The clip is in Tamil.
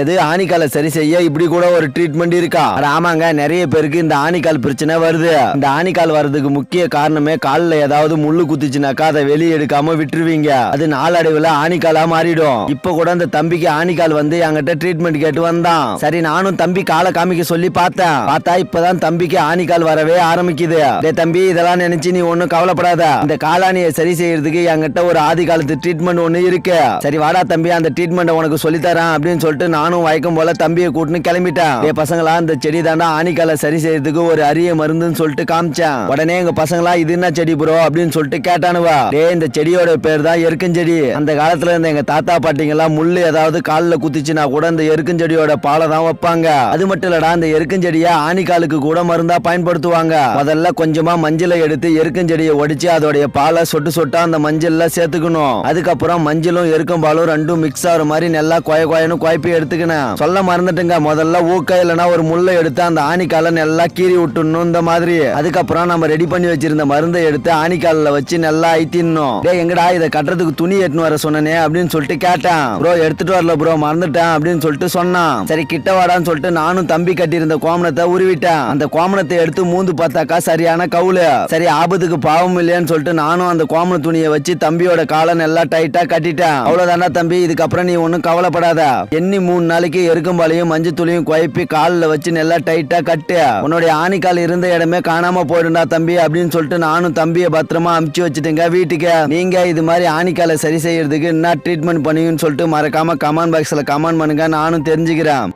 எது ஆணிக்கால சரி செய்ய இப்படி கூட ஒரு ட்ரீட்மெண்ட் இருக்கா? ஆமாங்க, நிறைய பேருக்கு இந்த ஆணிக்கால் பிரச்சனை வருது. இந்த ஆணிக்கால் வர்றதுக்கு முக்கிய காரணமே கால்ல ஏதாவது முள்ளு குத்துச்சுனாக்கா அதை வெளியே எடுக்காம விட்டுருவீங்க. அது நாளடைவுல ஆணிக்காலா மாறிடும். இப்ப கூட இந்த தம்பிக்கு ஆணிக்கால் வந்து என்கிட்ட ட்ரீட்மெண்ட் கேட்டு வந்தான். சரி, நானும் தம்பி காலை காமிக்க சொல்லி பார்த்தா இப்பதான் தம்பிக்கு ஆணிக்கால் வரவே ஆரம்பிக்குது. தம்பி, இதெல்லாம் நினைச்சு நீ ஒன்னும் கவலைப்படாத. இந்த காலானியை சரி செய்யறதுக்கு என்கிட்ட ஒரு ஆதி காலத்து ட்ரீட்மெண்ட் ஒண்ணு இருக்கு. சரி வாடா தம்பி, அந்த ட்ரீட்மெண்ட் உனக்கு சொல்லித்தரேன் அப்படின்னு சொல்லிட்டு நானும் வழக்கம் போல தம்பியை கூட்டின்னு கிளம்பிட்டேன். பசங்களா, இந்த செடி தாண்டா ஆணிக்கால சரி செய்யறதுக்கு ஒரு அரிய மருந்துன்னு சொல்லிட்டு காமிச்சேன். உடனே எங்க பசங்களா, இது என்ன செடி ப்ரோ அப்படின்னு சொல்லிட்டு கேட்டானுவா. இந்த செடியோட பேர் தான் எருக்கஞ்செடி. அந்த காலத்துல இருந்த எங்க தாத்தா பாட்டிங்களா முள்ளு ஏதாவது காலில் குத்திச்சுனா கூட இந்த எருக்கஞ்செடியோட பாலை தான் வைப்பாங்க. அது மட்டும் இல்லடா, அந்த எருக்கஞ்செடியை ஆணிக்காலுக்கு கூட மருந்தா பயன்படுத்துவாங்க. முதல்ல கொஞ்சமா மஞ்சளை எடுத்து எருக்கஞ்செடியை ஒடிச்சு அதோடைய பாலை சொட்டு சொட்டா அந்த மஞ்சள்ல சேர்த்துக்கணும். அதுக்கப்புறம் மஞ்சளும் எருக்கும் பாலும் ரெண்டும் மிக்ஸ் ஆகிற மாதிரி நல்லா கொயன்னு குழப்பி எடுத்துக்கணும். சொல்ல மறந்துட்டுங்க, முதல்ல ஊக்க இல்லைன்னா ஒரு முள்ளை எடுத்து அந்த ஆணிக்கால நல்லா கீறி விட்டுணும் இந்த மாதிரி. அதுக்கப்புறம் நம்ம ரெடி பண்ணி வச்சிருந்த மருந்தை எடுத்து ஆணிக்காலில் வச்சு நல்லா ஐத்திடணும். எங்கடா இதை கட்டுறதுக்கு துணி எடுத்துன்னு வர சொன்னனே அப்படின்னு சொல்லிட்டு கேட்டேன். ப்ரோ எடுத்துட்டு வரல ப்ரோ, மறந்துட்டேன் அப்படின்னு சொல்லிட்டு சொன்னான். சரி கிட்ட வாடான்னு சொல்லிட்டு நானும் தம்பி கட்டியிருந்த கோமணத்தை உருவிட்டேன். அந்த கோமணத்தை எடுத்து மூந்து பார்த்தாக்கா சரியான கவுளு. சரி, ஆபத்துக்கு பாவம் இல்லையான்னு சொல்லிட்டு நானும் அந்த கோமண துணியை வச்சு தம்பியோட காலை நல்லா டைட்டா கட்டிட்டேன். அவ்வளவுதானா தம்பி, இதுக்கப்புறம் நீ ஒன்னும் கவலைப்படாத. எண்ணி 3 நாளைக்கு எருக்கம்பாலையும் மஞ்சள் தூளையும் குழப்பி காலில் வச்சு நல்லா டைட்டா கட்டு. உன்னுடைய ஆணிக்கால் இருந்த இடமே காணாம போயிடுண்டா தம்பி அப்படின்னு சொல்லிட்டு நானும் தம்பியை பத்திரமா அமுச்சு வச்சுட்டேங்க வீட்டுக்கு. நீங்க இது மாதிரி ஆணிக்காலை சரி செய்யறதுக்கு என்ன ட்ரீட்மெண்ட் பண்ணுவீங்கன்னு சொல்லிட்டு மறக்காம கமெண்ட் பாக்ஸ்ல கமெண்ட் பண்ணுங்க, நானும் தெரிஞ்சுக்கிறேன்.